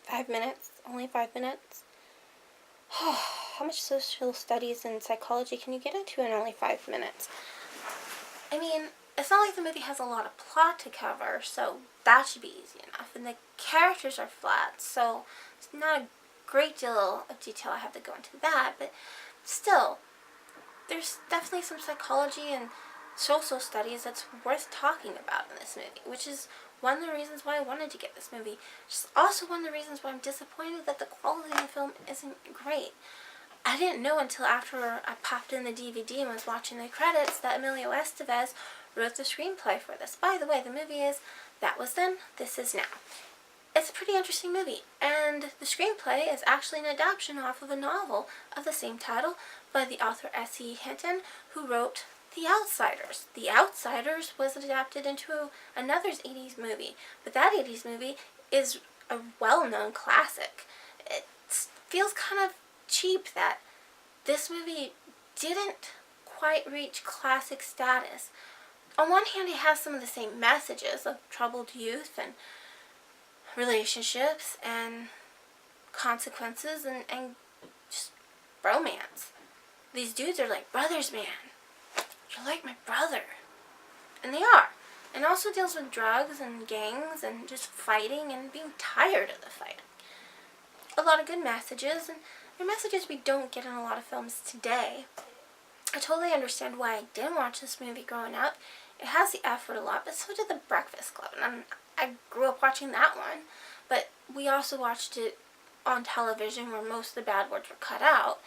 5 minutes? Only 5 minutes? How much social studies and psychology can you get into in only 5 minutes? I mean, it's not like the movie has a lot of plot to cover, so that should be easy enough. And the characters are flat, so it's not a great deal of detail I have to go into that, but still, there's definitely some psychology and social studies that's worth talking about in this movie, which is one of the reasons why I wanted to get this movie. It's also one of the reasons why I'm disappointed that the quality of the film isn't great. I didn't know until after I popped in the DVD and was watching the credits that Emilio Estevez wrote the screenplay for this. By the way, the movie is That Was Then, This Is Now. It's a pretty interesting movie, and the screenplay is actually an adaptation off of a novel of the same title by the author S.E. Hinton, who wrote The Outsiders. The Outsiders was adapted into another 80s movie, but that 80s movie is a well-known classic. It feels kind of cheap that this movie didn't quite reach classic status. On one hand, it has some of the same messages of troubled youth and relationships and consequences and just romance. These dudes are like brothers, man. You're like my brother. And they are. And also deals with drugs and gangs and just fighting and being tired of the fighting. A lot of good messages, and they're messages we don't get in a lot of films today. I totally understand why I didn't watch this movie growing up. It has the effort a lot, but so did The Breakfast Club. And I grew up watching that one. But we also watched it on television where most of the bad words were cut out.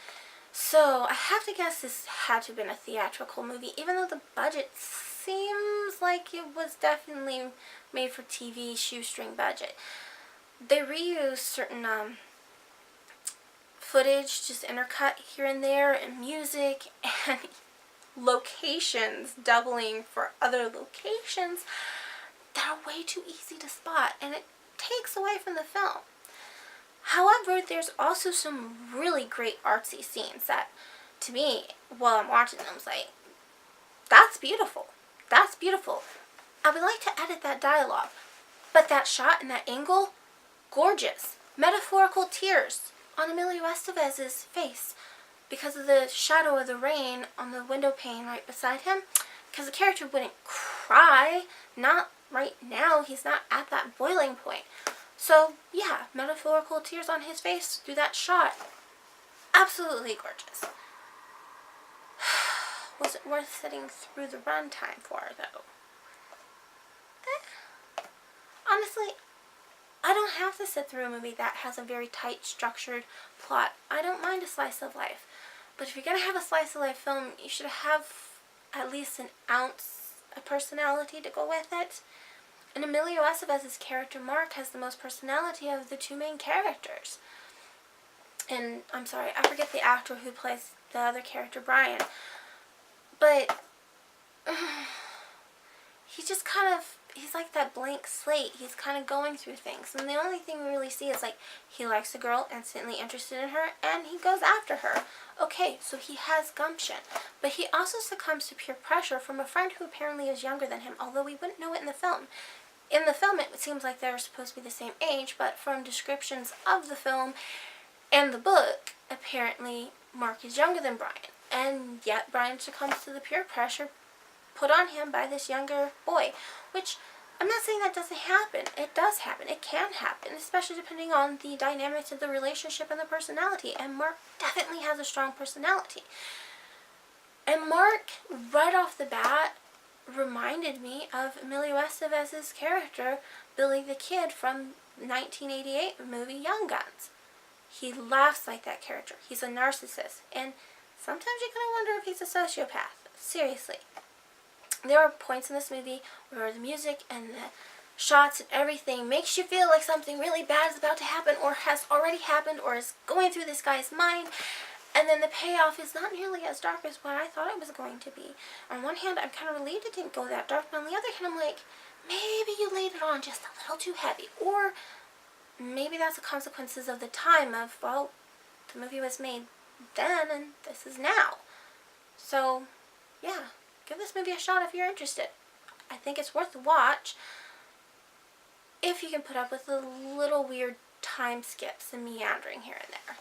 So I have to guess this had to have been a theatrical movie, even though the budget seems like it was definitely made for TV, shoestring budget. They reused certain footage, just intercut here and there, and music, and locations doubling for other locations that are way too easy to spot, and it takes away from the film. However, there's also some really great artsy scenes that, to me, while I'm watching them, I was like, that's beautiful. That's beautiful. I would like to edit that dialogue, but that shot and that angle, gorgeous. Metaphorical tears on Emilio Estevez's face because of the shadow of the rain on the window pane right beside him, because the character wouldn't cry, not right now. He's not at that boiling point. So, yeah, metaphorical tears on his face through that shot. Absolutely gorgeous. Was it worth sitting through the runtime for, though? Honestly, I don't have to sit through a movie that has a very tight, structured plot. I don't mind a slice of life. But if you're going to have a slice of life film, you should have at least an ounce of personality to go with it. And Emilio Estevez's character, Mark, has the most personality of the two main characters. And, I'm sorry, I forget the actor who plays the other character, Brian. But, he just kind of, he's like that blank slate. He's kind of going through things. And the only thing we really see is, like, he likes a girl, instantly interested in her, and he goes after her. Okay, so he has gumption. But he also succumbs to peer pressure from a friend who apparently is younger than him, although we wouldn't know it in the film. In the film, it seems like they're supposed to be the same age, but from descriptions of the film and the book, apparently Mark is younger than Brian. And yet Brian succumbs to the peer pressure put on him by this younger boy, which I'm not saying that doesn't happen. It does happen. It can happen, especially depending on the dynamics of the relationship and the personality. And Mark definitely has a strong personality. And Mark, right off the bat, reminded me of Emilio Estevez's character, Billy the Kid, from 1988 movie Young Guns. He laughs like that character. He's a narcissist. And sometimes you're going to wonder if he's a sociopath. Seriously. There are points in this movie where the music and the shots and everything makes you feel like something really bad is about to happen, or has already happened, or is going through this guy's mind. And then the payoff is not nearly as dark as what I thought it was going to be. On one hand, I'm kind of relieved it didn't go that dark, but on the other hand, I'm like, maybe you laid it on just a little too heavy. Or maybe that's the consequences of the time of, well, the movie was made then and this is now. So, yeah, give this movie a shot if you're interested. I think it's worth the watch if you can put up with the little weird time skips and meandering here and there.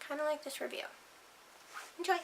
Kind of like this review. Enjoy!